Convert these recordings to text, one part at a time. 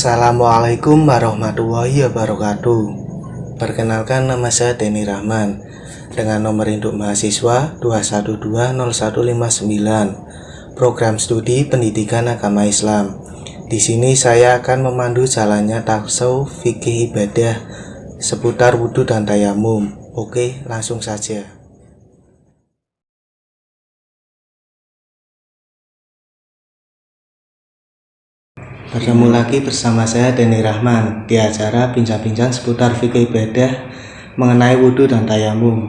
Assalamualaikum warahmatullahi wabarakatuh. Perkenalkan, nama saya Denny Rahman dengan nomor induk mahasiswa 2120159, program studi pendidikan agama Islam. Di sini saya akan memandu jalannya tasawuf fikih ibadah seputar wudhu dan tayamum. Oke, langsung saja. Bertemu lagi bersama saya Denny Rahman di acara bincang-bincang seputar fikih ibadah mengenai wudhu dan tayamum.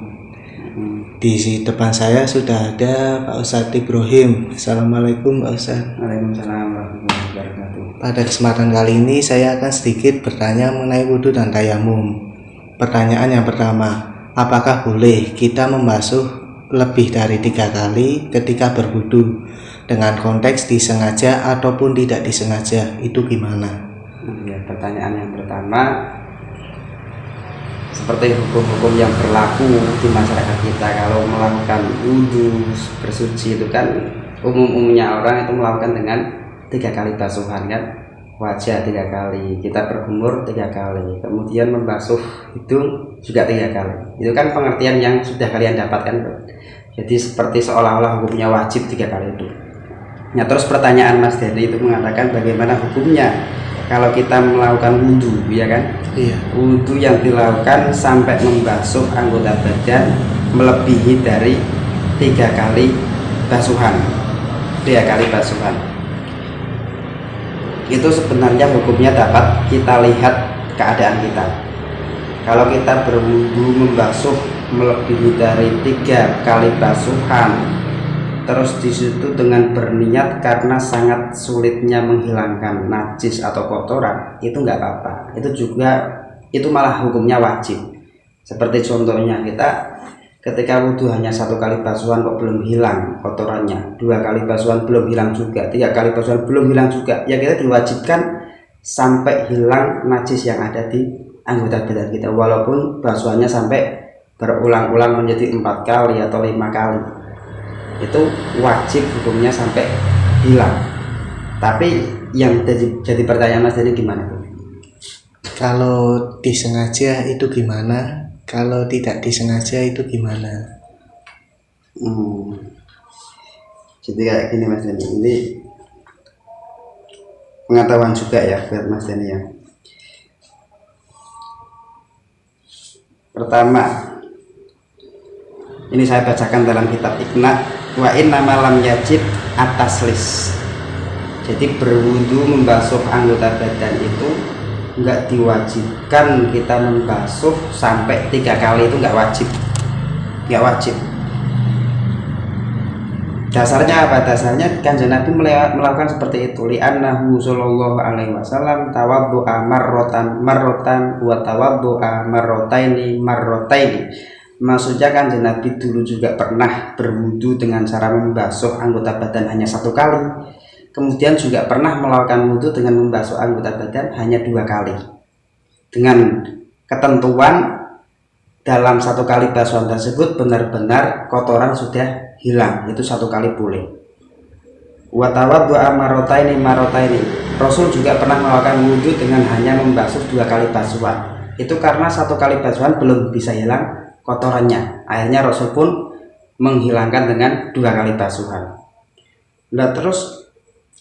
Di depan saya sudah ada Pak Ustadz Ibrahim. Assalamualaikum Pak Ustadz. Waalaikumsalam warahmatullahi wabarakatuh. Pada kesempatan kali ini saya akan sedikit bertanya mengenai wudhu dan tayamum. Pertanyaan yang pertama, apakah boleh kita membasuh lebih dari 3 kali ketika berwudhu? Dengan konteks disengaja ataupun tidak disengaja, itu gimana? Ya, pertanyaan yang pertama, seperti hukum-hukum yang berlaku di masyarakat kita, kalau melakukan wudhu, bersuci itu kan umumnya orang itu melakukan dengan 3 kali basuhan kan, wajah 3 kali, kita berkumur 3 kali, kemudian membasuh hidung juga 3 kali. Itu kan pengertian yang sudah kalian dapatkan. Jadi seperti seolah-olah hukumnya wajib 3 kali itu. Nah, terus pertanyaan Mas Denny itu mengatakan bagaimana hukumnya kalau kita melakukan wudhu, ya kan? Iya. Wudhu yang dilakukan sampai membasuh anggota badan melebihi dari 3 kali basuhan. 3 kali basuhan. Itu sebenarnya hukumnya dapat kita lihat keadaan kita. Kalau kita berwudhu membasuh melebihi dari 3 kali basuhan, terus disitu dengan berniat karena sangat sulitnya menghilangkan najis atau kotoran, itu nggak apa-apa. Itu malah hukumnya wajib. Seperti contohnya kita ketika wudhu hanya 1 kali basuhan kok belum hilang kotorannya, 2 kali basuhan belum hilang juga, 3 kali basuhan belum hilang juga, ya kita diwajibkan sampai hilang najis yang ada di anggota badan kita, walaupun basuhannya sampai berulang-ulang menjadi 4 kali atau 5 kali. Itu wajib hukumnya sampai hilang. Tapi yang jadi pertanyaan Mas tadi gimana tuh? Kalau disengaja itu gimana? Kalau tidak disengaja itu gimana? Jadi kayak gini Mas Denny, ini pengetahuan juga ya buat Mas Denny ya. Pertama, ini saya bacakan dalam kitab Iqna, wa inna lam yajib atas lis. Jadi berwudu membasuh anggota badan itu enggak diwajibkan kita membasuh sampai 3 kali, itu enggak wajib. Enggak wajib. Dasarnya apa? Dasarnya Kanjeng Nabi melakukan seperti itu. Li'annahu sallallahu alaihi wasallam tawaddu'a marratan wa tawaddu'a marrataini. Maksudnya Kanjeng Nabi dulu juga pernah berwudu dengan cara membasuh anggota badan hanya 1 kali. Kemudian juga pernah melakukan wudu dengan membasuh anggota badan hanya 2 kali. Dengan ketentuan dalam 1 kali basuhan tersebut benar-benar kotoran sudah hilang. Itu 1 kali boleh. Wa tawaddu'a marrataini. Rasul juga pernah melakukan wudu dengan hanya membasuh 2 kali basuhan. Itu karena 1 kali basuhan belum bisa hilang kotorannya. Akhirnya Rasul pun menghilangkan dengan 2 kali basuhan. Nah, terus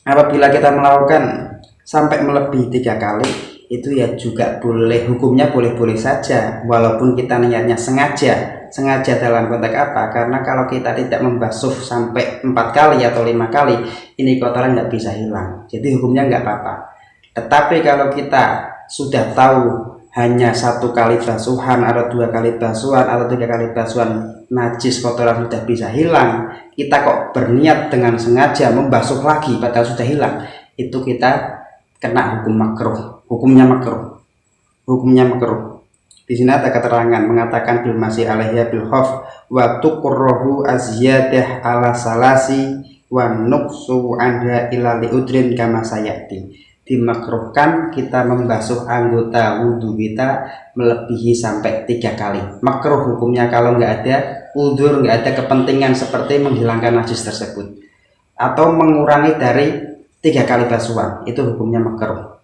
apabila kita melakukan sampai melebihi 3 kali, itu ya juga boleh, hukumnya boleh-boleh saja, walaupun kita niatnya sengaja. Sengaja dalam konteks apa? Karena kalau kita tidak membasuh sampai 4 kali atau 5 kali, ini kotoran nggak bisa hilang. Jadi hukumnya nggak apa-apa. Tetapi kalau kita sudah tahu hanya 1 kali basuhan atau 2 kali basuhan atau 3 kali basuhan najis kotoran sudah bisa hilang, kita kok berniat dengan sengaja membasuh lagi padahal sudah hilang, itu kita kena hukum makruh. Hukumnya makruh. Di sini ada keterangan mengatakan bil masih alaihi bil khaf wa tuqrahu azyadah ala salasi wa nuqsu anha ila liudrin kama sayati. Dimakruhkan kita membasuh anggota wudhu kita melebihi sampai 3 kali. Makruh hukumnya kalau nggak ada udzur, nggak ada kepentingan seperti menghilangkan najis tersebut atau mengurangi dari 3 kali basuhan, itu hukumnya makruh.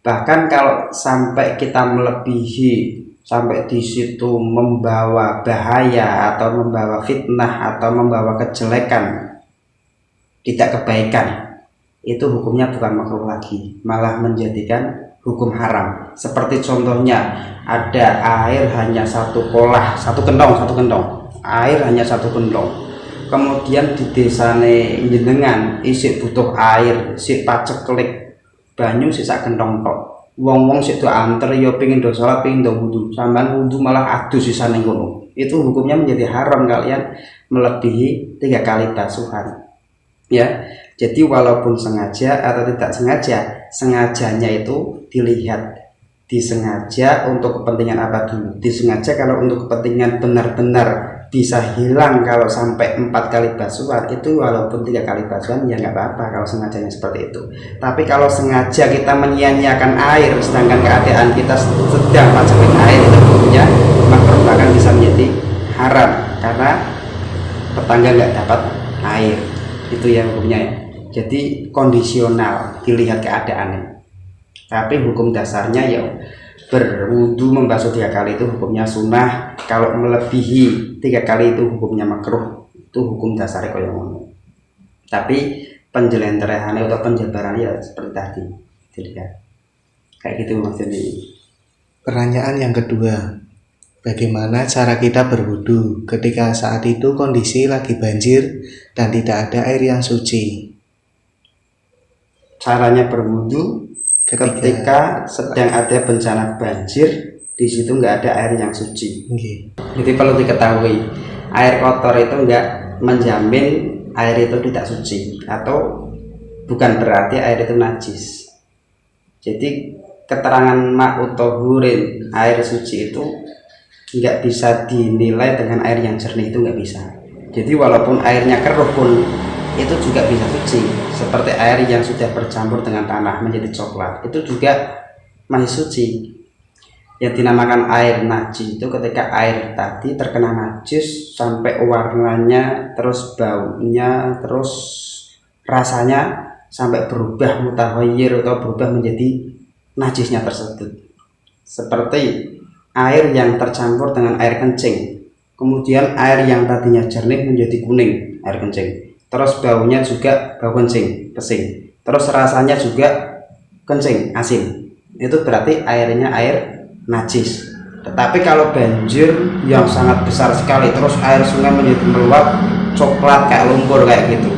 Bahkan kalau sampai kita melebihi sampai di situ membawa bahaya atau membawa fitnah atau membawa kejelekan, tidak kebaikan, itu hukumnya bukan makruh lagi, malah menjadikan hukum haram. Seperti contohnya ada air hanya satu kolah, satu kendong, air hanya satu kendong. Kemudian di desane jenengan isik butuh air, isik paceklik banyu sisa kendong tok. Wong-wong sik do anter ya pengin do salat, pengin do wudu. Sampean wudu malah adu sisane ngono. Itu hukumnya menjadi haram kalian melebihi 3 kali basuhan. Ya. Jadi walaupun sengaja atau tidak sengaja, sengajanya itu dilihat. Disengaja untuk kepentingan apa dulu? Disengaja kalau untuk kepentingan benar-benar bisa hilang kalau sampai 4 kali basuhan, itu walaupun 3 kali basuhan ya nggak apa-apa kalau sengajanya seperti itu. Tapi kalau sengaja kita menyia-nyiakan air sedangkan keadaan kita sedang pacarin air, itu hukumnya makruh, bahkan bisa menjadi haram karena tetangga nggak dapat air. Itu yang hukumnya ya. Jadi kondisional, dilihat keadaannya. Tapi hukum dasarnya ya berwudu membasuh 3 kali itu hukumnya sunnah. Kalau melebihi 3 kali itu hukumnya makruh. Itu hukum dasarnya kaya ngono. Tapi penjelenterahannya atau penjabarannya ya seperti tadi. Dilihat. Kayak gitu maksudnya. Pertanyaan yang kedua, bagaimana cara kita berwudu ketika saat itu kondisi lagi banjir dan tidak ada air yang suci? Caranya berwudu ketika sedang ada bencana banjir, di situ nggak ada air yang suci. Jadi perlu diketahui, air kotor itu nggak menjamin air itu tidak suci, atau bukan berarti air itu najis. Jadi keterangan ma'u tohurin, air suci itu nggak bisa dinilai dengan air yang jernih, itu nggak bisa. Jadi walaupun airnya keruh pun itu juga bisa suci, seperti air yang sudah bercampur dengan tanah menjadi coklat, itu juga masih suci. Yang dinamakan air najis itu ketika air tadi terkena najis sampai warnanya, terus baunya, terus rasanya sampai berubah mutahoyir atau berubah menjadi najisnya tersebut. Seperti air yang tercampur dengan air kencing, kemudian air yang tadinya jernih menjadi kuning, air kencing. Terus baunya juga bau kencing, pesing. Terus rasanya juga kencing, asin. Itu berarti airnya air najis. Tetapi kalau banjir yang sangat besar sekali, terus air sungai menjadi meluap coklat kayak lumpur kayak gitu.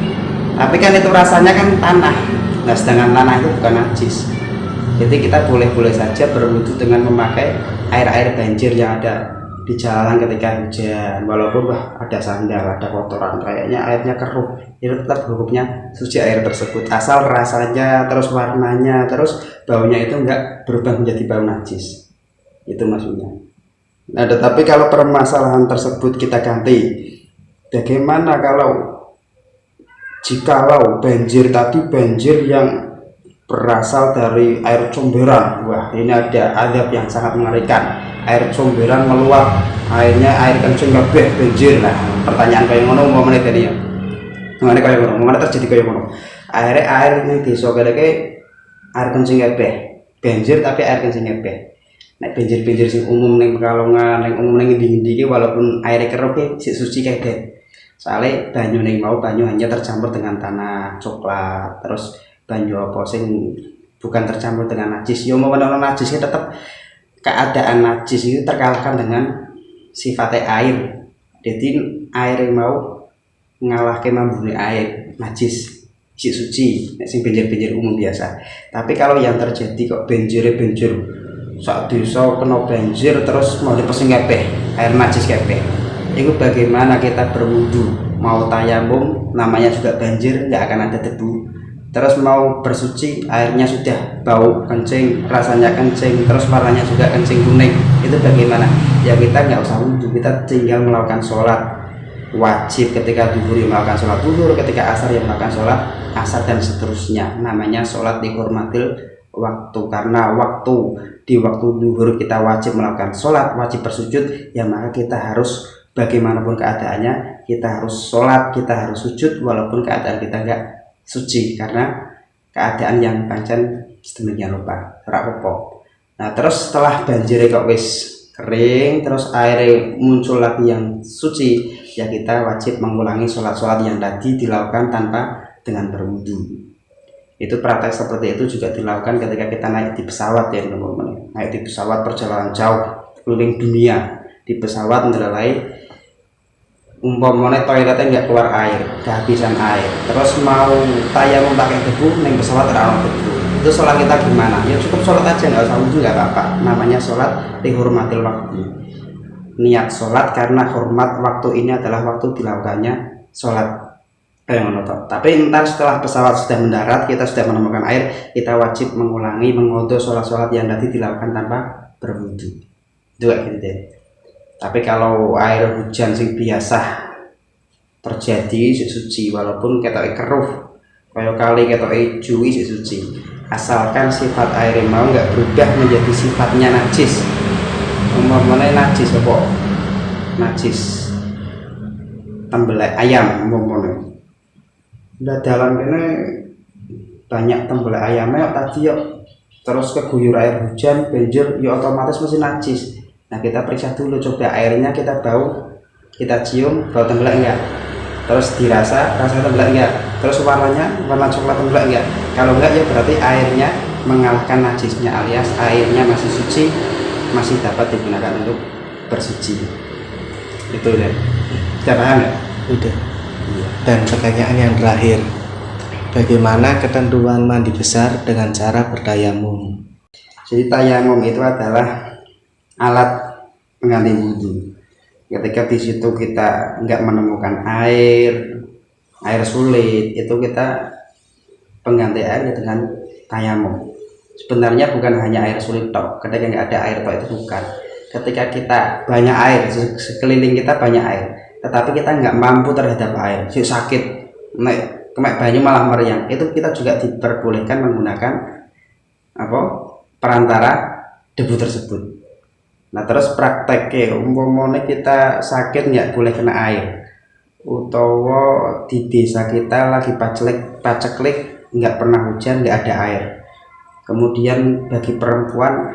Tapi kan itu rasanya kan tanah. Nah, sedangkan tanah itu bukan najis. Jadi kita boleh-boleh saja berwudu dengan memakai air-air banjir yang ada di jalan ketika hujan, walaupun ada sandal, ada kotoran, kayaknya airnya keruh, itu tetap hukumnya suci air tersebut, asal rasanya, terus warnanya, terus baunya itu enggak berubah menjadi bau najis. Itu maksudnya. Nah, tetapi kalau permasalahan tersebut kita ganti, bagaimana jikalau banjir tadi banjir yang berasal dari air comberan? Wah, ini ada azab yang sangat mengerikan. Air comberan meluap, airnya air kencing kabeh banjir. Nah, pertanyaan kayak ngono umpamane tadi ya. Ngene kayak ngono, umpamane terjadi kayak ngono. Air ning desa kayak air kencing kabeh. Banjir tapi air kencing kabeh. Nek banjir-banjir sing umum ning Pekalongan, ning umum ning ndi-ndi iki walaupun airnya keruh sik suci kabeh. Soale banyu ning mau banyu hanya tercampur dengan tanah coklat, terus banyu apa sing bukan tercampur dengan najis. Yo umpamane najisnya tetap keadaan najis itu terkalahkan dengan sifatnya air. Jadi air yang mau ngalahkan mambune air najis si suci, sing banjir umum biasa. Tapi kalau yang terjadi kok banjir saat desa kena banjir terus mau dipesing kabeh air najis kabeh, itu bagaimana kita berwudu? Mau tayamum namanya juga banjir, nggak akan ada debu. Terus mau bersuci airnya sudah bau kencing, rasanya kencing, terus warnanya juga kencing kuning, itu bagaimana? Ya kita nggak usah wudhu, kita tinggal melakukan sholat wajib. Ketika duhur yang melakukan sholat duhur, ketika asar yang melakukan sholat asar, dan seterusnya. Namanya sholat dihormatil waktu, karena di waktu duhur kita wajib melakukan sholat, wajib bersujud, ya maka kita harus bagaimanapun keadaannya kita harus sholat, kita harus sujud walaupun keadaan kita nggak suci, karena keadaan yang pancen sedemikian rupa, ora apa-apa. Nah terus setelah banjir kok wis kering, terus air muncul lagi yang suci, ya kita wajib mengulangi sholat-sholat yang tadi dilakukan tanpa dengan berwudu. Itu praktek seperti itu juga dilakukan ketika kita naik di pesawat ya teman-teman. Naik di pesawat perjalanan jauh keliling dunia, di pesawat mendelai umpamanya toiletnya nggak keluar air, kehabisan air, terus mau tayamum pakai debu, neng pesawat terawat debu, itu sholat kita gimana? Ya cukup sholat aja, nggak usah wudhu, nggak apa-apa. Namanya sholat dihormatil waktu. Niat sholat karena hormat waktu ini adalah waktu dilakukannya sholat. Tapi entar setelah pesawat sudah mendarat, kita sudah menemukan air, kita wajib mengulangi mengodok sholat-sholat yang tadi dilakukan tanpa berwudhu. Itu kayak gitu deh. Tapi kalau air hujan sing biasa terjadi suci, walaupun ketoke keruh kaya kali ketoke juwi suci, asalkan sifat air mau nggak berubah menjadi sifatnya najis. Umpamanya najis apa? Najis tembelek ayam umpamanya. Udah dalam kene banyak tembelek ayamnya tadi yuk, terus keguyur air hujan banjir, ya otomatis mesti najis. Nah kita periksa dulu, coba airnya kita bau, kita cium, bau tembelak enggak, terus dirasa, rasa tembelak enggak, terus warnanya warna coklat tembelak enggak. Kalau enggak ya berarti airnya mengalahkan najisnya, alias airnya masih suci, masih dapat digunakan untuk bersuci. Itu ya, sudah paham ya? Udah. Dan pertanyaan yang terakhir, bagaimana ketentuan mandi besar dengan cara bertayamum? Jadi tayamum itu adalah alat pengganti wudhu. Ketika di situ kita nggak menemukan air sulit, itu kita pengganti air dengan tayamum. Sebenarnya bukan hanya air sulit tok, ketika nggak ada air tok itu bukan. Ketika kita banyak air, sekeliling kita banyak air, tetapi kita nggak mampu terhadap air, sakit, kemek banyu malah meriang, itu kita juga diperbolehkan menggunakan perantara debu tersebut. Nah terus prakteknya umpamanya kita sakit nggak boleh kena air, utawa di desa kita lagi paceklik nggak pernah hujan, nggak ada air. Kemudian bagi perempuan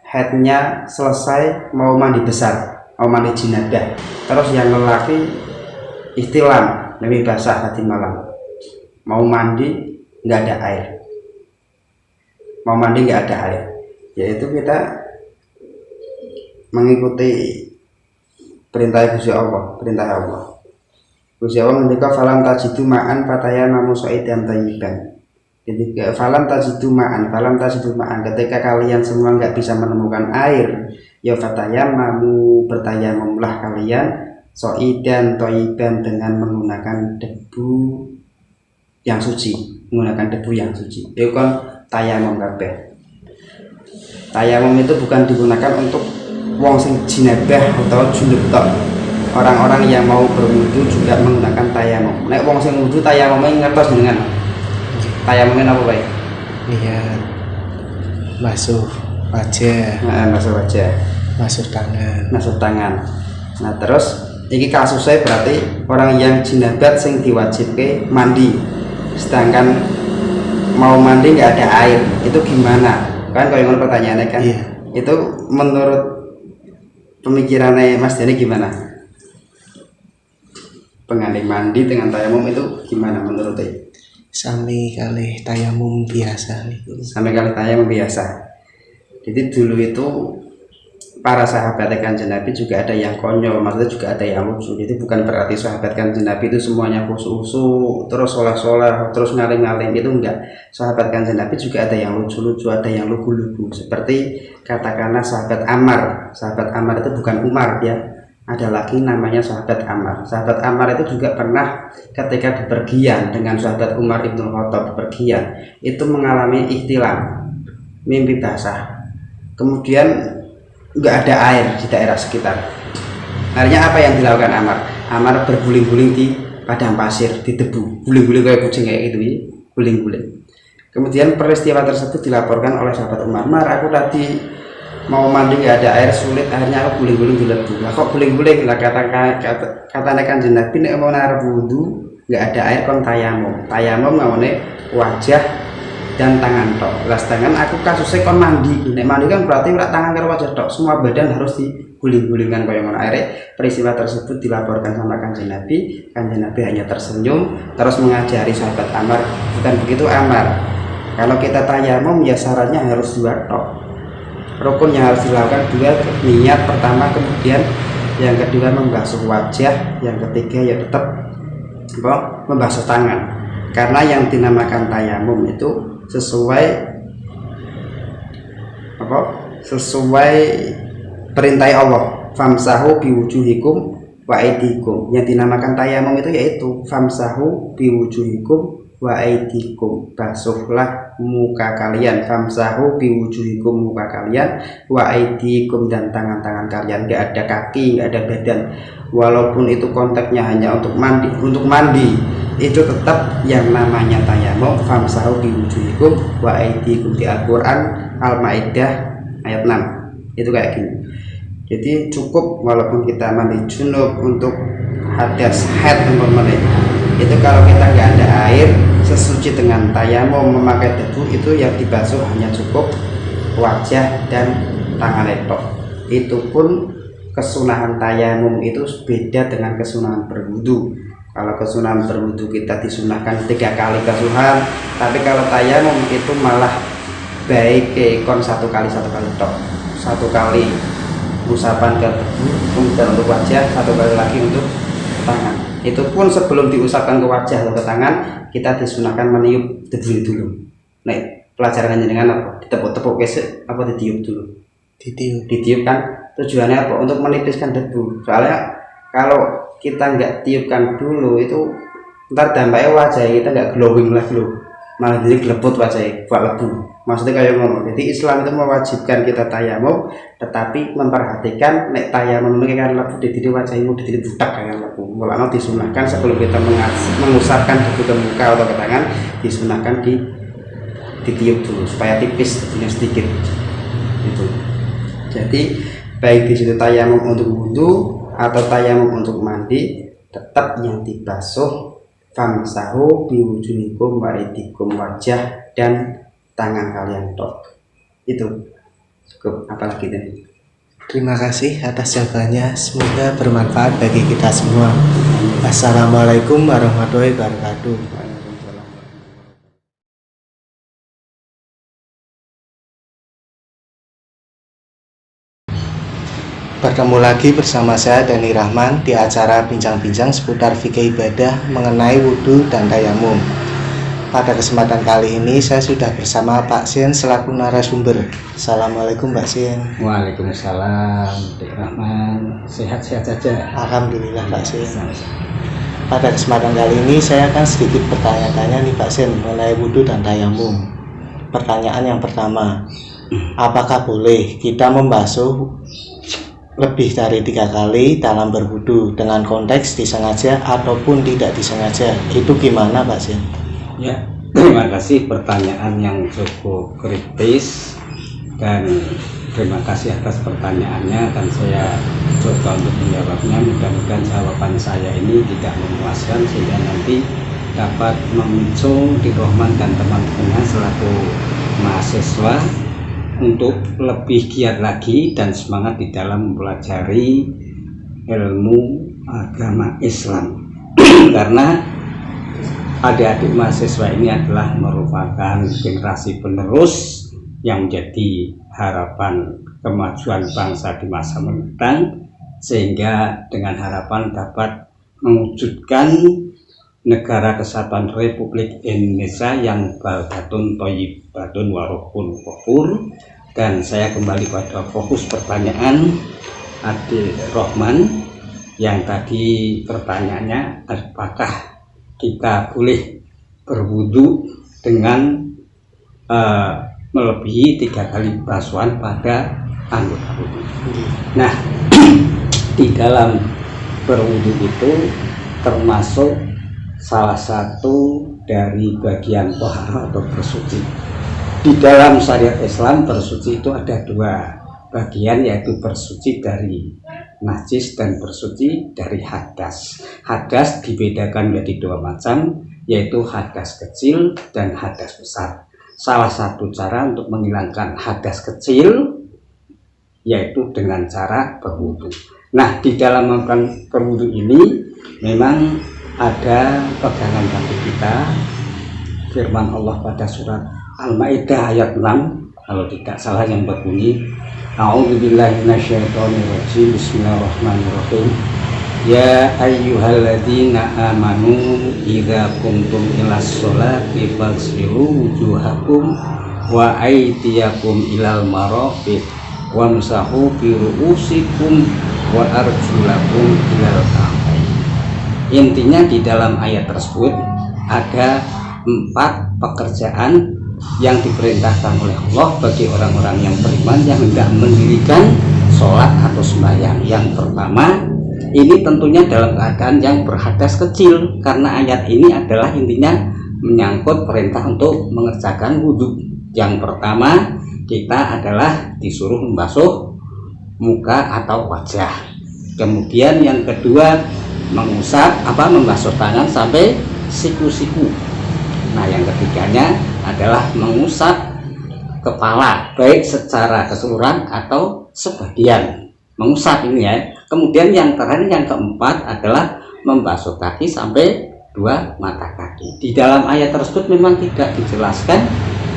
headnya selesai, mau mandi besar, mau mandi jenazah, terus yang lelaki istilam lebih basah tadi malam, mau mandi nggak ada air, yaitu kita mengikuti perintah Gusti Allah, Gusti Allah ngendika falam tajidu ma'an fatayamamu sa'idan thayyiban. Jadi falam tajidu ma'an, ketika kalian semua nggak bisa menemukan air, ya fatayamamu, bertayamumlah kalian sa'idan thayyiban, dengan menggunakan debu yang suci, itu kan tayamum kabeh. Tayamum itu bukan digunakan untuk wong sing jinabah atau junub tok. Orang-orang yang mau berwudu juga menggunakan tayamum. Nek wong sing wudu tayamumnya ngertos dengan tayamumnya apa baik? Iya, basuh wajah, basuh tangan. Nah terus ini kasusnya berarti orang yang jinabat sing diwajibke mandi, sedangkan mau mandi nggak ada air, itu gimana? Kan kalau pertanyaannya kan, iya. Itu menurut pemikirannya Mas Dani gimana? Pengganti mandi dengan tayamum itu gimana menurutnya? Sami kali tayamum biasa. Jadi dulu itu para sahabat Kanjeng Nabi juga ada yang konyol, maksudnya juga ada yang lucu. Jadi bukan berarti sahabat Kanjeng Nabi itu semuanya khusyuk, terus sholat, terus ngaling-ngaling, itu enggak. Sahabat Kanjeng Nabi juga ada yang lucu-lucu, ada yang lugu-lugu. Seperti katakanlah sahabat Ammar. Sahabat Ammar itu bukan Umar ya. Ada lagi namanya sahabat Ammar. Sahabat Ammar itu juga pernah ketika bepergian dengan sahabat Umar Ibn Khattab bepergian, itu mengalami ihtilam, mimpi basah. Kemudian nggak ada air di daerah sekitar. Akhirnya apa yang dilakukan Ammar? Ammar berguling-guling di padang pasir, di debu, guling-guling kayak kucing kayak gitu ya, guling-guling. Kemudian peristiwa tersebut dilaporkan oleh sahabat Umar. Aku tadi mau mandi nggak ada air, sulit, akhirnya aku guling-guling di debu. Lah kok guling-guling? Lah kata Kanjeng Nabi nek mau narep wudu nggak ada air kon tayamum. Tayamum ngawone wajah dan tangan tok. Lah sedangkan aku kasusnya kon mandi. Nek mandi kan berarti ora tangan karo wajah tok, semua badan harus diguling-gulingkan kaya ngono. Akhirnya peristiwa tersebut dilaporkan sama Kanjeng Nabi. Kanjeng Nabi hanya tersenyum terus mengajari sahabat Ammar, bukan begitu Ammar. Kalau kita tayamum ya syaratnya harus 2 tok. Rukun yang harus dilakukan 2, niat pertama, kemudian yang kedua membasuh wajah, yang ketiga ya tetap membasuh tangan. Karena yang dinamakan tayamum itu sesuai perintah Allah, famsahu biwujuhikum wa aidikum. Yang dinamakan tayamum itu yaitu famsahu biwujuhikum wa aidikum, basuhlah muka kalian, famsahu biwujuhikum, muka kalian, wa aidikum, dan tangan-tangan kalian. Nggak ada kaki, nggak ada badan. Walaupun itu konteksnya hanya untuk mandi itu tetap yang namanya tayamum, famsahu biwujuhikum wa aidikum. Di Al-Quran Al-Maidah ayat 6 itu kayak gini. Jadi cukup walaupun kita mandi junub untuk hadas haid umpamanya, itu kalau kita nggak ada air, sesuci dengan tayamum memakai debu, itu yang dibasuh hanya cukup wajah dan tangan tok. Itu pun kesunahan tayamum itu beda dengan kesunahan berwudu. Kalau kesunahan berwudu kita disunahkan 3 kali basuhan, tapi kalau tayamum itu malah baik kon 1 kali tok. 1 kali usapan ke debu, kemudian untuk wajah, 1 kali lagi untuk tangan. Itu pun sebelum diusapkan ke wajah atau ke tangan, kita disunahkan meniup debu dulu. Nah, pelajarannya dengan apa? Ditepuk-tepuk gesek apa ditiup dulu? Ditiup kan tujuannya apa? Untuk menipiskan debu. Soalnya kalau kita nggak tiupkan dulu itu ntar dampaknya wajah kita nggak glowing lagi loh, malah jadi geleput wajahnya, buat lebu. Maksudnya kayak ngomong. Jadi Islam itu mewajibkan kita tayamum, tetapi memperhatikan nek tayamum mengenai lebu di wajahmu di budak kayak lebu. Mulanya disunahkan sebelum kita mengusapkan debu ke muka atau ke tangan, disunahkan ditiup dulu supaya tipis debunya sedikit. Itu. Jadi baik di situ tayamum untuk wudu atau tayamum untuk mandi, tetap yang dibasuh famsahu biwujuhikum wa aidikum, wajah dan tangan kalian tok. Itu cukup. Apalagi tadi. Terima kasih atas jawabannya, semoga bermanfaat bagi kita semua. Assalamualaikum warahmatullahi wabarakatuh. Bertemu lagi bersama saya Dani Rahman di acara bincang-bincang seputar fikih ibadah mengenai wudhu dan tayamum. Pada kesempatan kali ini saya sudah bersama Pak Sien selaku narasumber. Assalamualaikum Pak Sien. Waalaikumsalam Dek Rahman. Sehat-sehat saja. Alhamdulillah Pak Sien. Pada kesempatan kali ini saya akan sedikit bertanya-tanya nih Pak Sien mengenai wudhu dan tayamum. Pertanyaan yang pertama, apakah boleh kita membasuh lebih dari 3 kali dalam berwudu dengan konteks disengaja ataupun tidak disengaja? Itu gimana Pak Sien? Ya, terima kasih, pertanyaan yang cukup kritis, dan terima kasih atas pertanyaannya, dan saya coba untuk menjawabnya. Mudah-mudahan jawaban saya ini tidak memuaskan sehingga nanti dapat memicu di Rahman dan teman-temannya selaku mahasiswa untuk lebih giat lagi dan semangat di dalam mempelajari ilmu agama Islam. Karena adik-adik mahasiswa ini adalah merupakan generasi penerus yang menjadi harapan kemajuan bangsa di masa mendatang, sehingga dengan harapan dapat mewujudkan negara kesatuan Republik Indonesia yang baldatun thayyibatun wa rabbun ghafur. Dan saya kembali pada fokus pertanyaan Adik Rahman yang tadi pertanyaannya, apakah kita boleh berwudu dengan melebihi 3 kali basuhan pada anggota wudu. Nah, di dalam berwudu itu termasuk salah satu dari bagian tohara atau bersuci. Di dalam syariat Islam bersuci itu ada 2 bagian, yaitu bersuci dari najis dan bersuci dari hadas. Hadas dibedakan menjadi 2 macam, yaitu hadas kecil dan hadas besar. salah satu cara untuk menghilangkan hadas kecil yaitu dengan cara berwudu. Nah, di dalam melakukan berwudu ini memang ada pegangan bagi kita. Firman Allah pada surat Al-Maidah ayat 6 kalau tidak salah yang berbunyi, A'udzubillahi minasyaitonirrajim, bismillahirrahmanirrahim. Ya ayyuhalladzina amanu idza qumtum ilas sholati faghsilu wujuhakum wa aydiyakum ilal marafiq wamsahu bi ru'usikum wa arjulakum ilal ka'bayn. Intinya di dalam ayat tersebut ada 4 pekerjaan yang diperintahkan oleh Allah bagi orang-orang yang beriman yang hendak mendirikan sholat atau sembahyang. Yang pertama, ini tentunya dalam keadaan yang berhadas kecil, karena ayat ini adalah intinya menyangkut perintah untuk mengerjakan wudhu. Yang pertama, kita adalah disuruh membasuh muka atau wajah. Kemudian yang kedua, membasuh tangan sampai siku-siku. Nah, yang ketiganya adalah mengusap kepala, baik secara keseluruhan atau sebagian. Mengusap ini ya. Kemudian yang terakhir, yang keempat adalah membasuh kaki sampai 2 mata kaki. Di dalam ayat tersebut memang tidak dijelaskan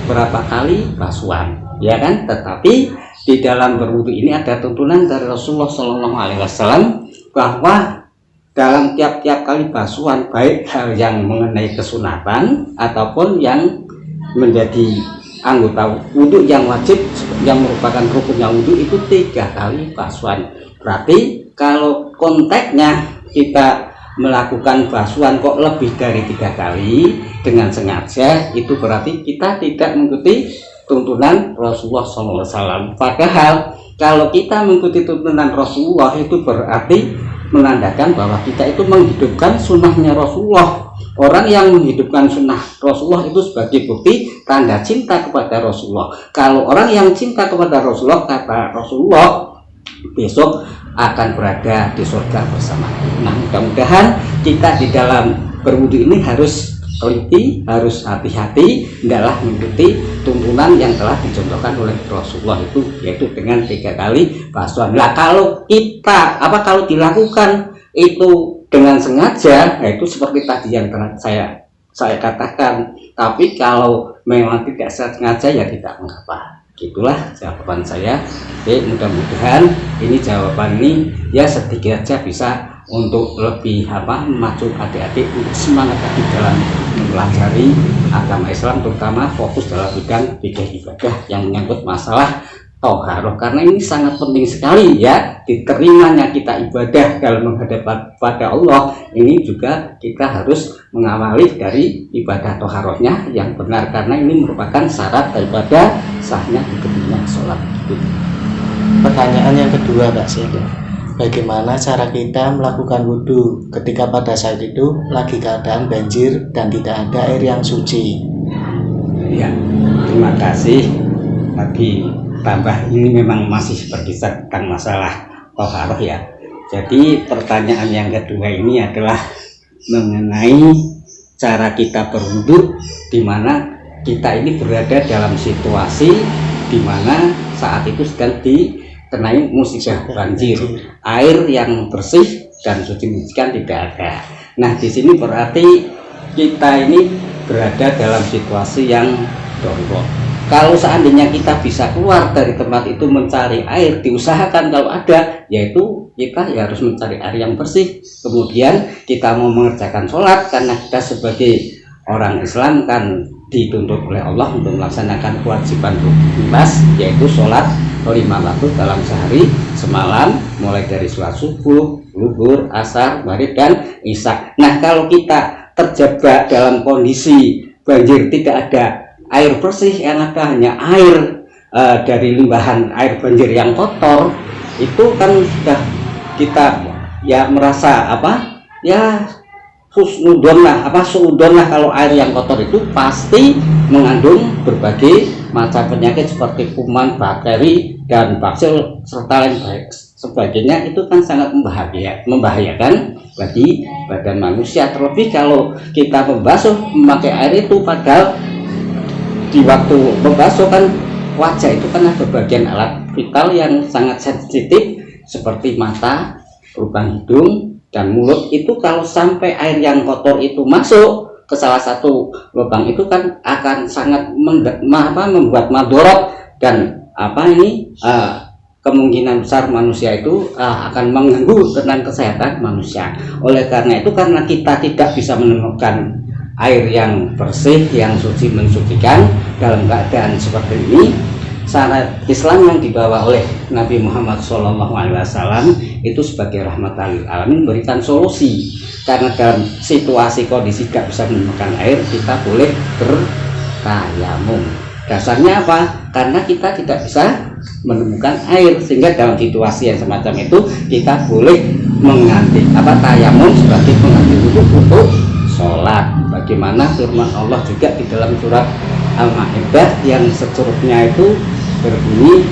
berapa kali basuhan, ya kan? Tetapi di dalam berwudu ini ada tuntunan dari Rasulullah SAW bahwa dalam tiap-tiap kali basuhan, baik hal yang mengenai kesunatan ataupun yang menjadi anggota wudu yang wajib, yang merupakan rukunnya wudu, itu 3 kali basuhan. Berarti kalau konteksnya kita melakukan basuhan kok lebih dari 3 kali dengan sengaja, itu berarti kita tidak mengikuti tuntunan Rasulullah SAW. Padahal kalau kita mengikuti tuntunan Rasulullah, itu berarti menandakan bahwa kita itu menghidupkan sunnahnya Rasulullah. Orang yang menghidupkan sunnah Rasulullah itu sebagai bukti tanda cinta kepada Rasulullah. Kalau orang yang cinta kepada Rasulullah, kata Rasulullah, besok akan berada di surga bersama. Nah, mudah-mudahan kita di dalam berwudu ini harus teliti, harus hati-hati, hendaklah mengikuti tuntunan yang telah dicontohkan oleh Rasulullah itu, yaitu dengan 3 kali basuhan. Nah, kalau kalau dilakukan itu dengan sengaja, yaitu seperti tadi yang saya katakan. Tapi kalau memang tidak sengaja, ya tidak mengapa. Gitulah jawaban saya. Oke, mudah-mudahan ini jawaban ini ya sedikit saja bisa untuk lebih memacu adik-adik untuk semangat lagi dalam mempelajari agama Islam, terutama fokus dalam bidang ibadah yang menyangkut masalah toharoh, karena ini sangat penting sekali ya, diterimanya kita ibadah dalam menghadap pada Allah. Ini juga kita harus mengawali dari ibadah toharohnya yang benar, karena ini merupakan syarat daripada sahnya diterimanya sholat. Pertanyaan yang kedua, Kak Syed, bagaimana cara kita melakukan wudhu ketika pada saat itu lagi keadaan banjir dan tidak ada air yang suci? Ya, terima kasih. Tadi tambah ini memang masih berkisar tentang masalah toharoh ya. Jadi pertanyaan yang kedua ini adalah mengenai cara kita berwudu, di mana kita ini berada dalam situasi di mana saat itu sedang dikenai musibah banjir, air yang bersih dan suci mensucikan tidak ada. Nah, di sini berarti kita ini berada dalam situasi yang darurat. Kalau seandainya kita bisa keluar dari tempat itu mencari air, diusahakan kalau ada, yaitu kita ya harus mencari air yang bersih. Kemudian kita mau mengerjakan sholat, karena kita sebagai orang Islam kan dituntut oleh Allah untuk melaksanakan kewajiban rutinitas, yaitu sholat 5 waktu dalam sehari semalam, mulai dari sholat subuh, zuhur, asar, maghrib, dan isya. Nah, kalau kita terjebak dalam kondisi banjir, tidak ada air bersih, yang ada hanya air dari limpahan air banjir yang kotor, itu kan sudah kita ya merasa suudon lah, kalau air yang kotor itu pasti mengandung berbagai macam penyakit seperti kuman, bakteri, dan baksil serta lain sebagainya. Itu kan sangat membahayakan bagi badan manusia. Terlebih kalau kita membasuh memakai air itu, padahal di waktu membasuh kan wajah itu kan ada bagian alat vital yang sangat sensitif seperti mata, lubang hidung, dan mulut. Itu kalau sampai air yang kotor itu masuk ke salah satu lubang itu kan akan sangat membuat madorot, dan kemungkinan besar manusia itu akan mengganggu tentang kesehatan manusia. Oleh karena itu, karena kita tidak bisa menemukan air yang bersih, yang suci mensucikan dalam keadaan seperti ini, syariat Islam yang dibawa oleh Nabi Muhammad SAW itu sebagai rahmatan lil alamin memberikan solusi. Karena dalam situasi kondisi tidak bisa menemukan air, kita boleh bertayamum. Dasarnya apa? Karena kita tidak bisa menemukan air, sehingga dalam situasi yang semacam itu kita boleh mengganti tayamum sebagai pengganti wudhu untuk sholat. Bagaimana firman Allah juga di dalam surat Al-Maidah yang seterusnya itu berbunyi,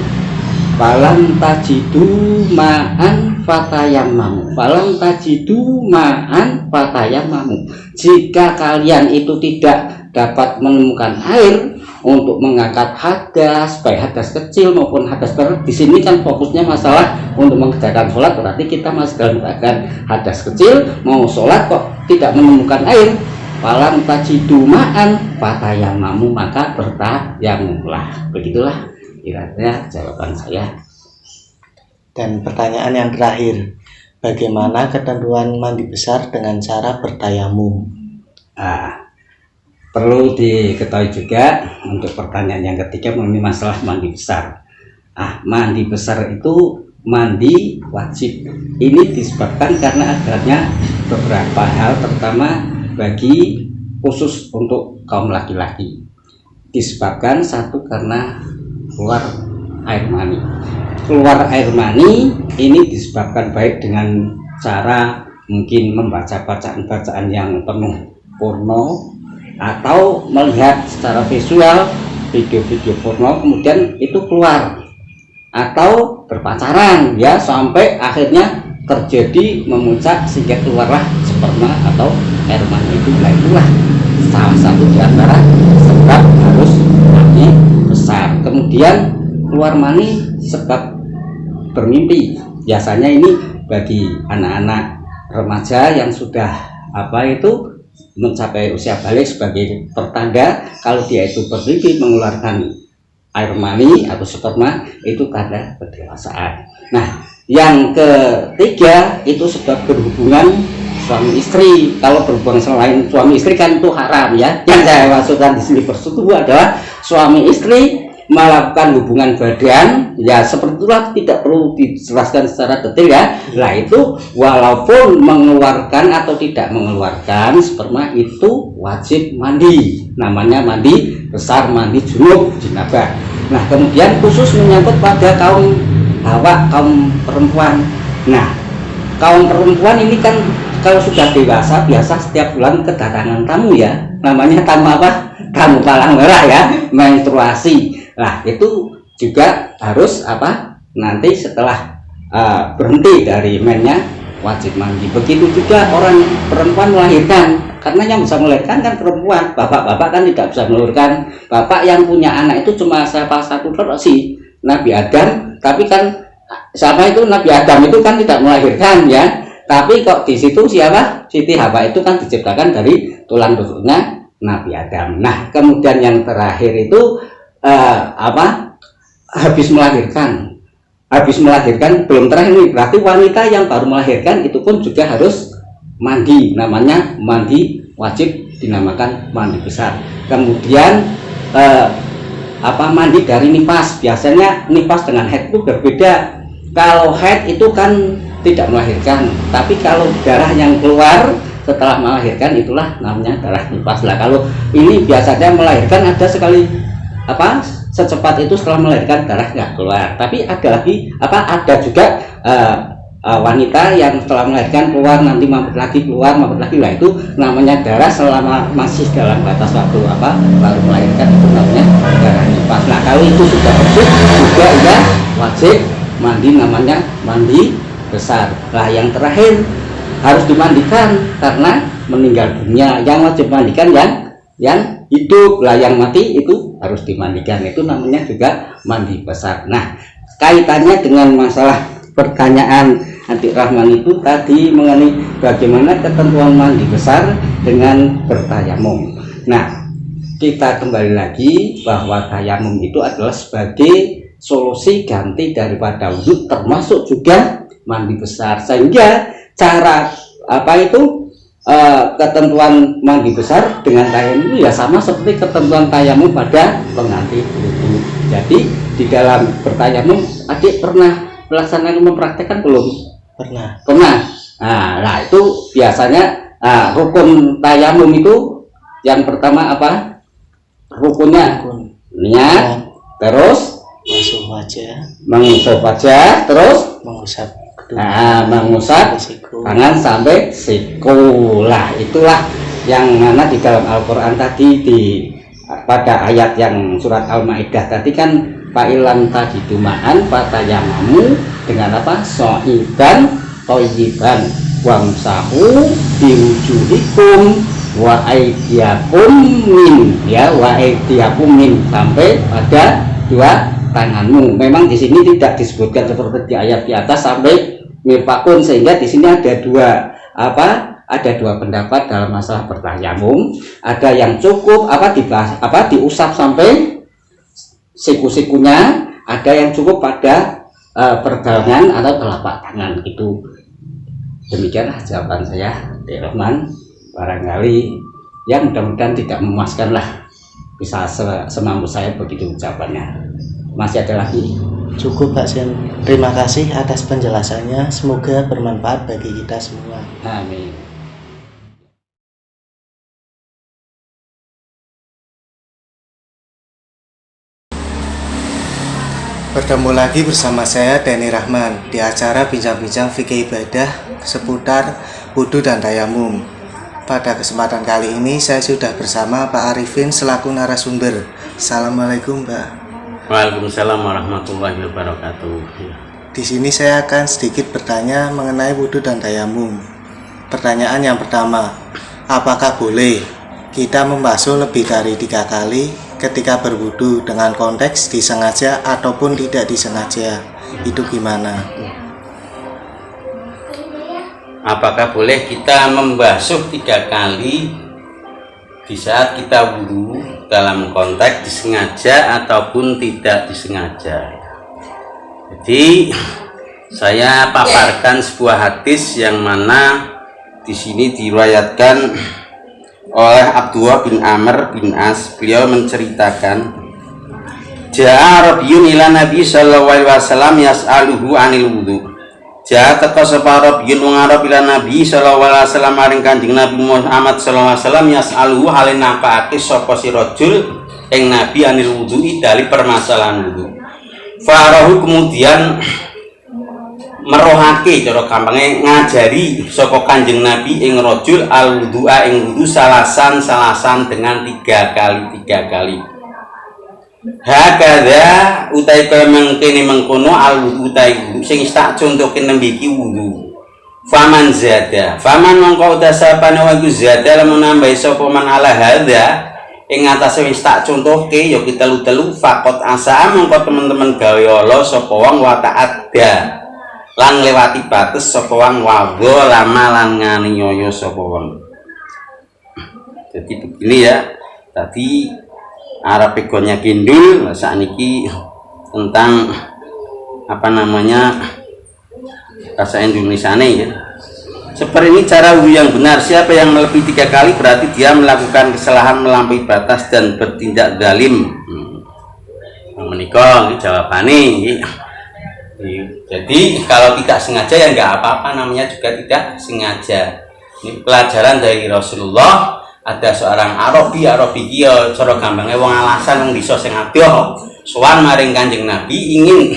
falam tajidu ma'an fatayammamu, falam tajidu ma'an fatayammamu. Jika kalian itu tidak dapat menemukan air untuk mengangkat hadas, baik hadas kecil maupun hadas besar, di sini kan fokusnya masalah untuk mengerjakan sholat, berarti kita masih dalam keadaan hadas kecil mau sholat kok tidak menemukan air, falam tajidu ma'an fatayammamu, maka bertayamumlah. Begitulah kira-kira jawaban saya. Dan pertanyaan yang terakhir, bagaimana ketentuan mandi besar dengan cara bertayamum? Perlu diketahui juga untuk pertanyaan yang ketiga mengenai masalah mandi besar. Mandi besar itu mandi wajib. Ini disebabkan karena adanya beberapa hal, terutama bagi khusus untuk kaum laki-laki. Disebabkan satu, karena keluar air mani. Keluar air mani ini disebabkan baik dengan cara mungkin membaca bacaan-bacaan yang penuh porno, atau melihat secara visual video-video porno kemudian itu keluar, atau berpacaran ya sampai akhirnya terjadi memuncak sehingga keluarlah sperma atau air mani itu. Itulah salah satu di antara sebab harus mandi besar. Kemudian keluar mani sebab bermimpi. Biasanya ini bagi anak-anak remaja yang sudah mencapai usia balik sebagai pertanda kalau dia itu bermimpi mengeluarkan air mani atau sperma, itu tanda kedewasaan. Nah, yang ketiga itu sebab berhubungan suami istri. Kalau berhubungan selain suami istri kan itu haram ya. Yang saya maksudkan di sini persetubuhan adalah suami istri melakukan hubungan badan, ya seperti itulah, tidak perlu dijelaskan secara detail ya. Nah itu walaupun mengeluarkan atau tidak mengeluarkan sperma itu wajib mandi, namanya mandi besar, mandi junub jinabah. Nah kemudian khusus menyangkut pada kaum hawa, kaum perempuan. Nah kaum perempuan ini kan kalau sudah dewasa biasa setiap bulan kedatangan tamu ya, namanya tamu apa? Tamu palang merah ya, menstruasi. Nah itu juga harus nanti setelah berhenti dari mennya wajib mandi. Begitu juga orang perempuan melahirkan, karena yang bisa melahirkan kan perempuan, bapak-bapak kan tidak bisa melahirkan. Bapak yang punya anak itu cuma salah satu si Nabi Adam, tapi kan Nabi Adam itu kan tidak melahirkan ya. Tapi kok di situ siapa? Siti Hawa itu kan diciptakan dari tulang rusuknya Nabi Adam. Nah kemudian yang terakhir itu habis melahirkan belum terakhir ini, berarti wanita yang baru melahirkan itu pun juga harus mandi, namanya mandi wajib, dinamakan mandi besar. Kemudian mandi dari nifas. Biasanya nifas dengan haid itu berbeda. Kalau haid itu kan tidak melahirkan, tapi kalau darah yang keluar setelah melahirkan itulah namanya darah nifas. Lah kalau ini biasanya melahirkan ada sekali secepat itu setelah melahirkan darah nggak keluar, tapi ada lagi ada juga wanita yang setelah melahirkan keluar, nanti mampet lagi keluar, mampet lagi. Lah itu namanya darah selama masih dalam batas waktu baru melahirkan, itu namanya darah nifas. Nah kalau itu sudah bersih juga ya wajib mandi, namanya mandi besar. Lah yang terakhir harus dimandikan karena meninggal dunia. Yang wajib mandikan yang hidup. Lah yang mati itu harus dimandikan, itu namanya juga mandi besar. Nah, kaitannya dengan masalah pertanyaan Adik Rahman itu tadi mengenai bagaimana ketentuan mandi besar dengan bertayamum. Nah, kita kembali lagi bahwa tayamum itu adalah sebagai solusi ganti daripada wudhu, termasuk juga mandi besar. Sehingga cara ketentuan mandi besar dengan tayamum ya sama seperti ketentuan tayamum pada pengganti wudhu. Jadi di dalam bertayamum adik pernah melaksanakan, mempraktekkan belum? Pernah. Nah itu biasanya rukun tayamum itu yang pertama apa? Rukunnya niat, terus mengusap wajah, terus mengusap tangan sampai siku. Lah itulah yang mana di dalam Al-Quran tadi pada ayat yang surat Al-Maidah tadi kan fa'ilam tajidu ma'an fatayamamu dengan apa? So'iban toyiban wamsahu biwujuhikum wa aidiakum min sampai pada dua tanganmu. Memang di sini tidak disebutkan seperti di ayat di atas sampai mirfakun, sehingga di sini ada dua pendapat dalam masalah bertayamum. Ada yang cukup diusap sampai siku-sikunya, ada yang cukup pada pergelangan atau telapak tangan. Itu demikianlah jawaban saya, Dek Rahman. Barangkali ya mudah-mudahan tidak memuaskan lah, bisa semampu saya begitu jawabannya. Masih ada lagi? Cukup Pak Sen. Terima kasih atas penjelasannya, semoga bermanfaat bagi kita semua. Amin. Bertemu lagi bersama saya Denny Rahman di acara Bincang-Bincang Fikih Ibadah seputar wudhu dan tayamum. Pada kesempatan kali ini saya sudah bersama Pak Arifin selaku narasumber. Assalamualaikum Pak. Waalaikumsalam warahmatullahi wabarakatuh. Di sini saya akan sedikit bertanya mengenai wudhu dan tayamum. Pertanyaan yang pertama, apakah boleh kita membasuh lebih dari 3 kali ketika berwudhu dengan konteks disengaja ataupun tidak disengaja? Itu gimana? Apakah boleh kita membasuh 3 kali di saat kita wudhu dalam konteks disengaja ataupun tidak disengaja? Jadi saya paparkan sebuah hadis yang mana di sini diriwayatkan oleh Abdullah bin Amr bin As. Beliau menceritakan, Ja'a Rabiun ila Nabi sallallahu alaihi wasallam yas'aluhu 'anil wudhu. Ja'a teka sapa Rabiun wong Arab ila Nabi sallallahu alaihi wasallam maring Kanjeng Nabi Muhammad sallallahu alaihi wasallam yas'aluhu hale napakake sapa si rajul ing Nabi anil wudhu dari permasalahan wudhu. Farahu kemudian merohake cara gampangnya ngajari saka Kanjeng Nabi ing rajul al wudhu'a ing wudhu salasan dengan 3 kali. Hakadha utai kaya mengkene mengkono al wudhu utai wudhu sing tak contohke nembe iki wudhu. Faman mongko dasapane wa zada lamun nambahi sapa man ala hadza ing atase wis tak contohke ya telu fakot asa mongko teman-teman gawe Allah sapa wong wa ta'adda lan lewati batas sapa wong wadho lama lan nganiaya sapa wong. Jadi begini ya, tadi Arab pegonya gindul sakniki tentang bahasa Indonesia ya. Seperti ini cara wudhu yang benar. Siapa yang melebihi 3 kali berarti dia melakukan kesalahan melampaui batas dan bertindak zalim. Menikah jawabannya. Jadi kalau tidak sengaja ya nggak apa-apa, namanya juga tidak sengaja. Ini pelajaran dari Rasulullah. Ada seorang Arabi kia cara gampangnya wong alasan wong desa sing adoh sowan maring Kanjeng Nabi ingin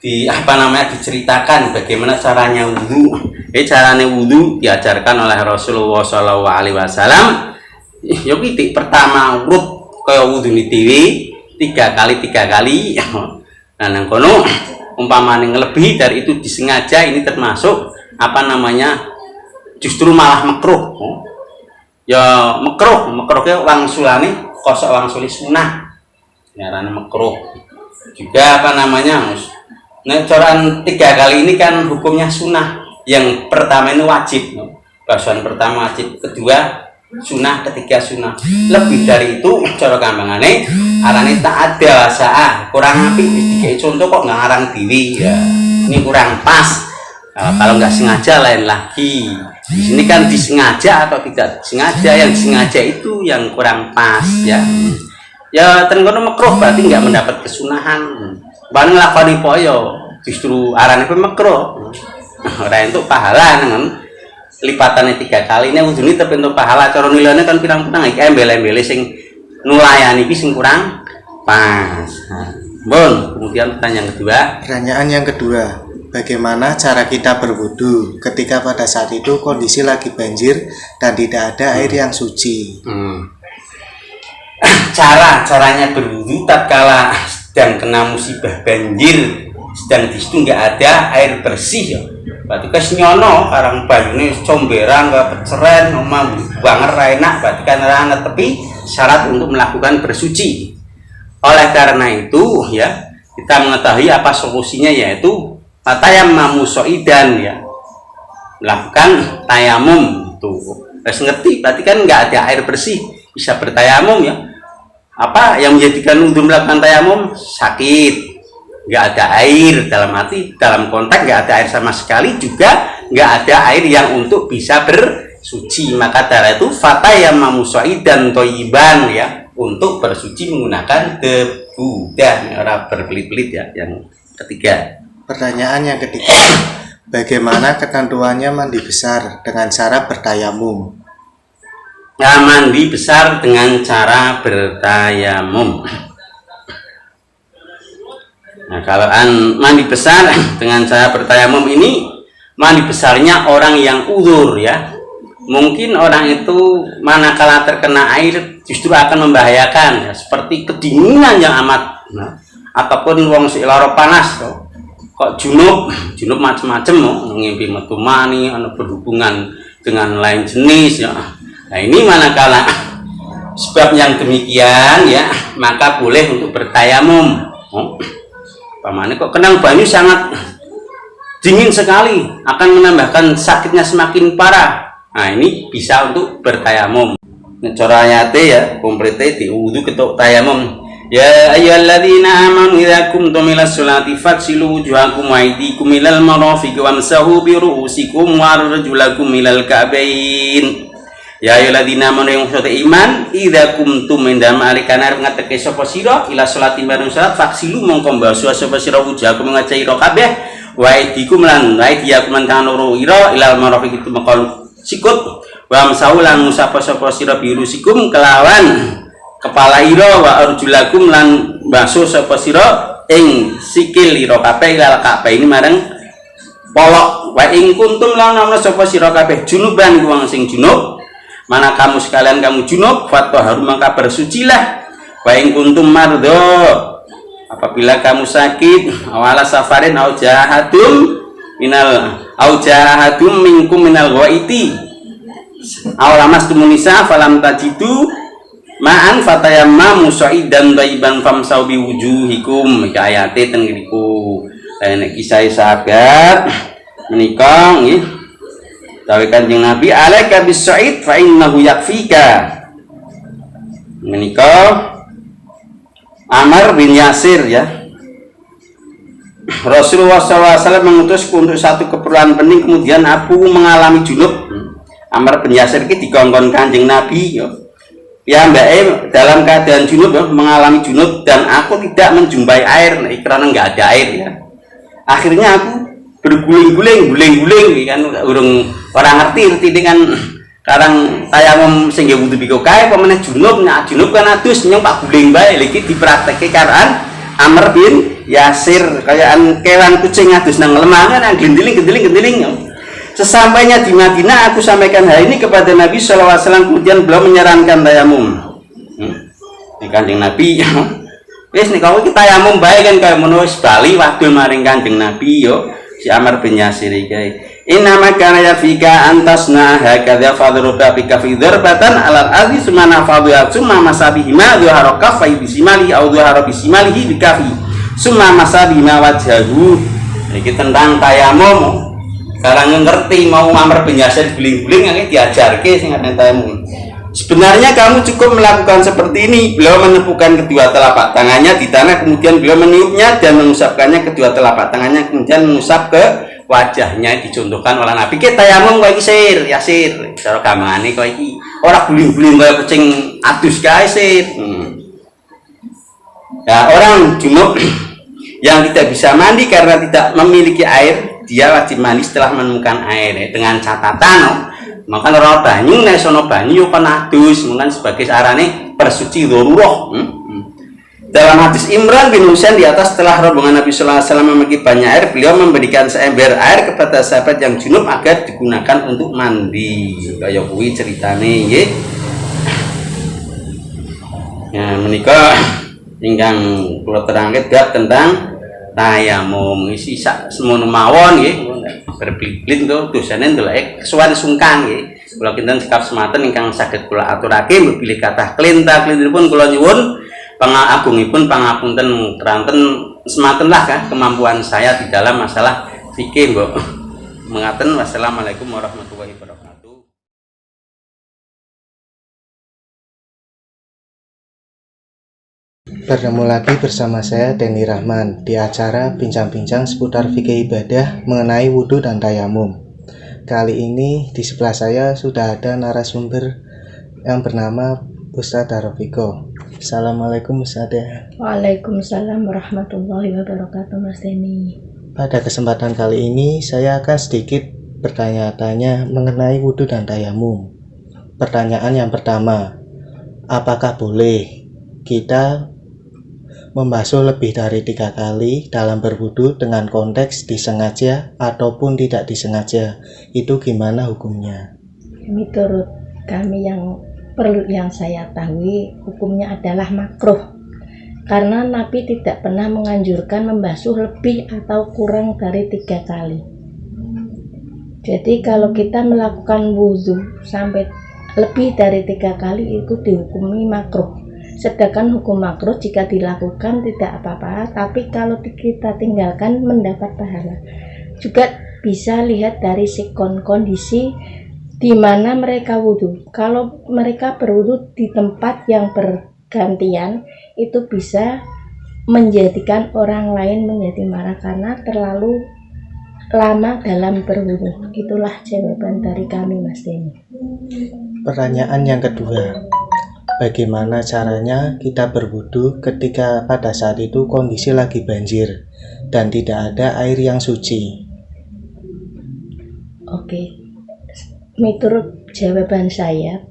diceritakan bagaimana caranya wudhu. Caranya wudhu diajarkan oleh Rasulullah Shallallahu Alaihi Wasallam. Yo titik pertama urut kaya wudhu dhewe 3 kali. Nah nang kono umpamane lebih dari itu disengaja, ini termasuk justru malah makruh. Ya makruh wangsulane kosok wangsuli sunah. Nyarane makruh. Juga apa namanya? Nah, coran 3 kali ini kan hukumnya sunnah. Yang pertama ini wajib. Basuhan pertama wajib, kedua sunnah, ketiga sunnah. Lebih dari itu cara gampangane arane tak ada saah kurang apik wis dikei contoh kok nggak ngarang diri ya. Ini kurang pas. Kalau nggak sengaja lain lagi. Di sini kan disengaja atau tidak disengaja, yang disengaja itu yang kurang pas ya. Ya terngono makruh berarti nggak mendapat kesunahan. Ban nglakoni poyo justru arane makruh. Ora entuk pahala nang lipatannya 3 kali ini ujungnya tapi untuk pahala cara nilainya kan pirang-pirang iki embel-embel sing nulayani iki sing kurang pas. Bon, kemudian pertanyaan yang kedua, bagaimana cara kita berwudu ketika pada saat itu kondisi lagi banjir dan tidak ada air yang suci? Caranya berwudu tatkala sedang kena musibah banjir, sedang di situ nggak ada air bersih ya. Berarti kesenyono karang banyune comberan ke peceren omah banger enak, berarti kan ora netepi syarat untuk melakukan bersuci. Oleh karena itu ya, kita mengetahui apa solusinya, yaitu tayamum soidan ya. Melakukan tayamum itu. Harus ngerti, berarti kan nggak ada air bersih, bisa bertayamum ya. Apa yang menjadikan untuk melakukan tayamum? Sakit. Nggak ada air, dalam arti dalam konteks nggak ada air sama sekali, juga nggak ada air yang untuk bisa bersuci. Maka cara itu fatayammamu soidan toyiban ya, untuk bersuci menggunakan debu. Dan orang berbelit-belit ya. Yang ketiga, pertanyaan yang ketiga, bagaimana ketentuannya mandi besar dengan cara bertayamum? Nah, mandi besar dengan cara bertayamum. Nah, kalau mandi besar dengan cara bertayamum ini, mandi besarnya orang yang uzur ya. Mungkin orang itu manakala terkena air justru akan membahayakan ya, seperti kedinginan yang amat ataupun wong sing lara panas kok junub macam-macam ngimpi metu mani ana berhubungan dengan lain jenis ya. Nah, ini manakala sebab yang demikian ya, maka boleh untuk bertayamum. Pamane kok kenal banyu sangat dingin sekali, akan menambahkan sakitnya semakin parah. Nah, ini bisa untuk bertayamum. Cara ayate ya, komplete diwudu ketok tayamum. Ya ayyuhalladzina amanu idza qumtum ila sholati faghsilu wujuhakum wa aydikum ilal marafiqi wamsahu bi ru'usikum wa arjulakum ilal ka'bain. Ya ayyuhalladzina amanu yang sudah iman idza qumtum indam alikana ngateke sapa sira ila sholati bareng salat faghsilu mongko basuh sapa sira wujuhakum ngajai ira kabeh wa aydikum lan aydiyakum lan kanoro ira ilal marafiqi tumekon sikut wa amsahu lan musapa sapa sira bi ru'usikum kelawan kepala ira wa arjulakum lan basuh sapa sira ing sikil ira kabeh ilal kabeh ini marang polok wa ing kuntum lan ana sapa sira kabeh junuban wong sing junub, mana kamu sekalian kamu junub fatahharu maka bersucilah. Wa ing kuntum mardho, apabila kamu sakit awala safarin au jahadum minkum minal ghaiti aw lamastum nisa falam tajidu ma'an fatayammamu soidan thayyiban famsau bi wujuhikum. Iki ayate ten ngriku. Nek kisah sahabat menika nggih dawuh Kanjeng Nabi, alaika bis-sa'id fa innahu yakfika. Menika Amr bin Yasir ya. Rasulullah SAW mengutusku untuk satu keperluan penting, kemudian aku mengalami junub. Amr bin Yasir iki dikongkon Kanjeng Nabi ya. Ya mbak dalam keadaan junub ya, mengalami junub dan aku tidak menjumpai air karena nggak ada air ya. Akhirnya aku berguling-guling kan urung orang ngerti dengan karang tayamum sing nggih wudu biko kae pemene junub kan adus nyong pak guling bae iki dipraktekke karan Amr bin Yasir kayaan kewan kucing adus nang lemah kan gendiling. Sesampainya di Madinah aku sampaikan hal ini kepada Nabi SAW, kemudian beliau menyarankan tayamum. Ini Kanjeng Nabi wis nek kowe iki tayamum bae kan kaya menawa Bali wadul maring Kanjeng Nabi yo. si Amr bin Yasir iki. Inna makana yafika antasna hakadha fadruka bika fi darbatan alal ardi summa nafadha summa masabihima dhuhara kaffai bisimali au dhuhara bisimalihi bikafi summa masabihima wajhahu. Iki tentang tayamum. Sekarang ngerti mau Amr bin Yasir guling-guling yang diajarke sing ada tayamum. Sebenarnya kamu cukup melakukan seperti ini. Beliau menepukkan kedua telapak tangannya di tanah, kemudian beliau meniupnya dan mengusapkannya kedua telapak tangannya, kemudian mengusap ke wajahnya. Dicontohkan oleh Nabi. Kita tayamum kau iki sir, yasir. Cara gamane kau iki ora guling-guling kaya kucing adus kae sir. Nah, orang junub yang tidak bisa mandi karena tidak memiliki air, dia wajib mandi setelah menemukan air dengan catatan maka orang banyu nek sono banyu kan adus mungkin sebagai sarane bersuci dzarurah. Dalam hadis Imran bin Husain di atas, setelah rombongan Nabi sallallahu alaihi wasallam memiliki banyak air, beliau memberikan seember air kepada sahabat yang junub agar digunakan untuk mandi. Kaya kuwi ceritane nggih. Ya menika ingkang kula terangke bab tentang tayamum. Isi sak semono mawon nggih. Berbelit to dosane ndelok kesuwen sungkan nggih. Kula kinten sikap semanten ingkang saged kula aturake bilih kathah klinta-klintiripun kula nyuwun pangagungipun pangapunten keranten semanten lah kan kemampuan saya di dalam masalah fikih mbok. Mengaten wassalamualaikum warahmatullahi wabarakatuh. Bertemu lagi bersama saya Denny Rahman di acara bincang-bincang seputar fikih ibadah mengenai wudhu dan tayamum. Kali ini di sebelah saya sudah ada narasumber yang bernama Ustadz Arofiko. Assalamualaikum Ustadz. Waalaikumsalam warahmatullahi wabarakatuh Mas Denny. Pada kesempatan kali ini saya akan sedikit bertanya-tanya mengenai wudhu dan tayamum. Pertanyaan yang pertama, apakah boleh kita membasuh lebih dari 3 kali dalam berwudu dengan konteks disengaja ataupun tidak disengaja? Itu gimana hukumnya? Menurut kami yang saya tahu hukumnya adalah makruh, karena Nabi tidak pernah menganjurkan membasuh lebih atau kurang dari 3 kali. Jadi kalau kita melakukan wudu sampai lebih dari 3 kali itu dihukumi makruh. Sedangkan hukum makruh jika dilakukan tidak apa-apa, tapi kalau kita tinggalkan mendapat pahala. Juga bisa lihat dari kondisi di mana mereka wudhu. Kalau mereka berwudhu di tempat yang bergantian, itu bisa menjadikan orang lain menjadi marah karena terlalu lama dalam berwudhu. Itulah jawaban dari kami Mas Denny. Pertanyaan yang kedua, bagaimana caranya kita berwudu ketika pada saat itu kondisi lagi banjir dan tidak ada air yang suci? Oke, menurut jawaban saya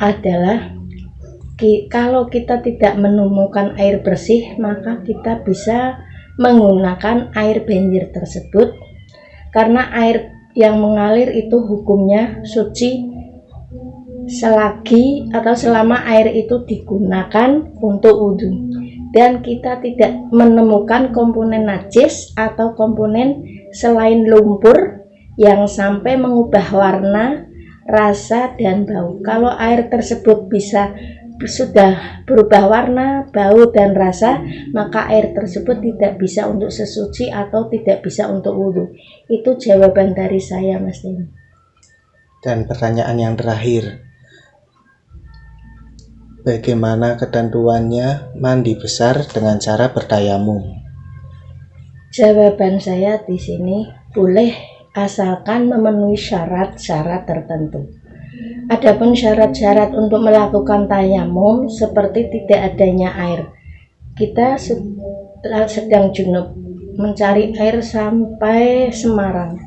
adalah kalau kita tidak menemukan air bersih, maka kita bisa menggunakan air banjir tersebut, karena air yang mengalir itu hukumnya suci selagi atau selama air itu digunakan untuk wudhu dan kita tidak menemukan komponen najis atau komponen selain lumpur yang sampai mengubah warna, rasa, dan bau. Kalau air tersebut sudah berubah warna, bau, dan rasa, maka air tersebut tidak bisa untuk sesuci atau tidak bisa untuk wudhu. Itu jawaban dari saya Mas Denny. Dan pertanyaan yang terakhir, bagaimana ketentuannya mandi besar dengan cara bertayamum? Jawaban saya di sini boleh asalkan memenuhi syarat-syarat tertentu. Adapun syarat-syarat untuk melakukan tayamum seperti tidak adanya air. Kita sedang junub mencari air sampai Semarang,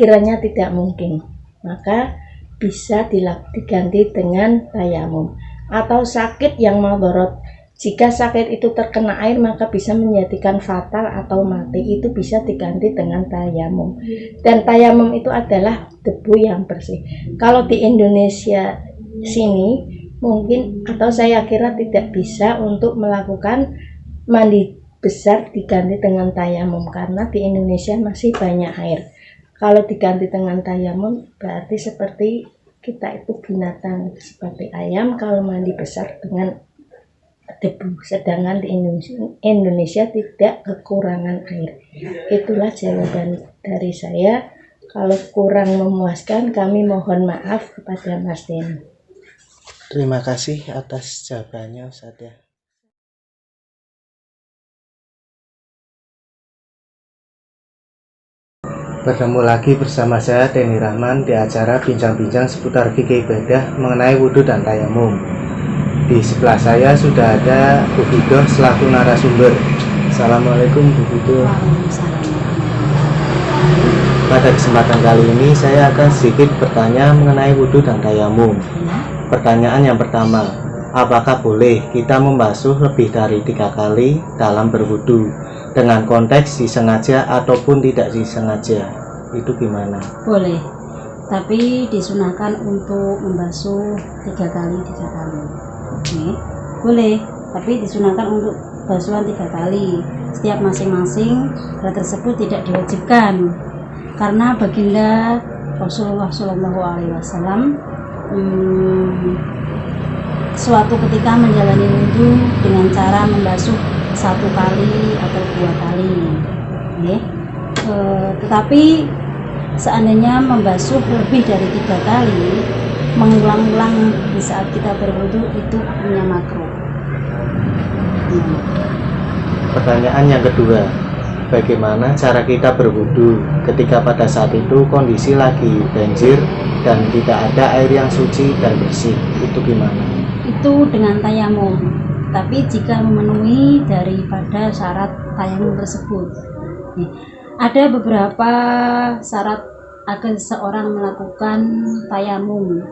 kiranya tidak mungkin, maka bisa diganti dengan tayamum. Atau sakit yang madharat, jika sakit itu terkena air maka bisa menjadikan fatal atau mati, itu bisa diganti dengan tayamum. Dan tayamum itu adalah debu yang bersih. Kalau di Indonesia sini mungkin atau saya kira tidak bisa untuk melakukan mandi besar diganti dengan tayamum, karena di Indonesia masih banyak air. Kalau diganti dengan tayamum berarti seperti kita itu binatang, seperti ayam kalau mandi besar dengan debu, sedangkan di Indonesia tidak kekurangan air. Itulah jawaban dari saya. Kalau kurang memuaskan, kami mohon maaf kepada Mas Den. Terima kasih atas jawabannya Ustaz ya. Bertemu lagi bersama saya Denny Rahman di acara bincang-bincang seputar fikih ibadah mengenai wudhu dan tayamum. Di sebelah saya sudah ada Bu Fidoh selaku narasumber. Assalamualaikum Bu Fidoh. Pada kesempatan kali ini saya akan sedikit bertanya mengenai wudhu dan tayamum. Pertanyaan yang pertama, apakah boleh kita membasuh lebih dari 3 kali dalam berwudhu dengan konteks disengaja ataupun tidak disengaja? Itu gimana? Boleh, tapi disunahkan untuk membasuh 3 kali. Oke, boleh, tapi disunahkan untuk basuhan 3 kali. Setiap masing-masing hal tersebut tidak diwajibkan, karena baginda Rasulullah SAW suatu ketika menjalani wudhu dengan cara membasuh 1 kali atau 2 kali. Oke. Tetapi seandainya membasuh lebih dari 3 kali, mengulang-ulang di saat kita berwudhu itu hukumnya makruh. Pertanyaan yang kedua, bagaimana cara kita berwudhu ketika pada saat itu kondisi lagi banjir dan tidak ada air yang suci dan bersih? Itu gimana? Itu dengan tayamum, tapi jika memenuhi daripada syarat tayamum tersebut. Ada beberapa syarat agar seseorang melakukan tayamum.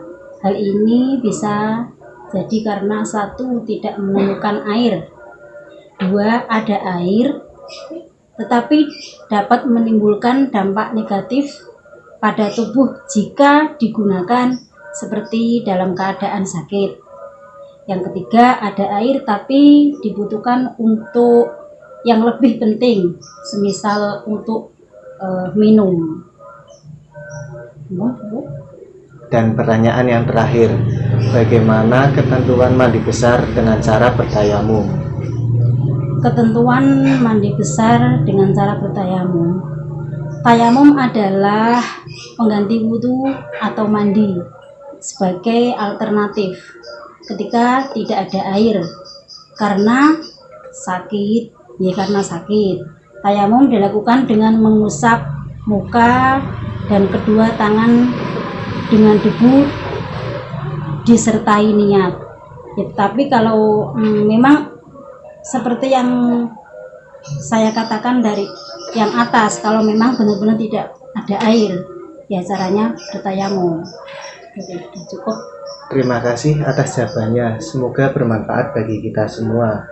Hal ini bisa jadi karena 1, tidak menemukan air, 2, ada air tetapi dapat menimbulkan dampak negatif pada tubuh jika digunakan seperti dalam keadaan sakit. Yang ketiga, ada air tapi dibutuhkan untuk yang lebih penting, semisal untuk minum. Dan pertanyaan yang terakhir, bagaimana ketentuan mandi besar dengan cara bertayamum? Ketentuan mandi besar dengan cara bertayamum. Tayamum adalah pengganti wudhu atau mandi sebagai alternatif ketika tidak ada air karena sakit. Tayamum dilakukan dengan mengusap muka dan kedua tangan dengan debu disertai niat. Tapi kalau memang seperti yang saya katakan dari yang atas, kalau memang benar-benar tidak ada air, ya caranya bertayamum. Cukup. Terima kasih atas jawabannya, semoga bermanfaat bagi kita semua.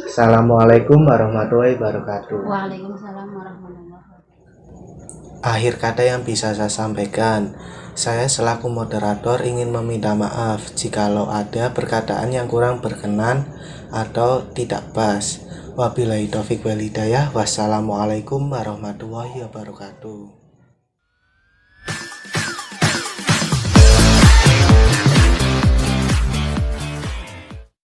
Assalamualaikum warahmatullahi wabarakatuh. Waalaikumsalam warahmatullahi wabarakatuh. Akhir kata yang bisa saya sampaikan, saya selaku moderator ingin meminta maaf jikalau ada perkataan yang kurang berkenan atau tidak pas. Wabillahi taufiq wal hidayah. Wassalamualaikum warahmatullahi wabarakatuh.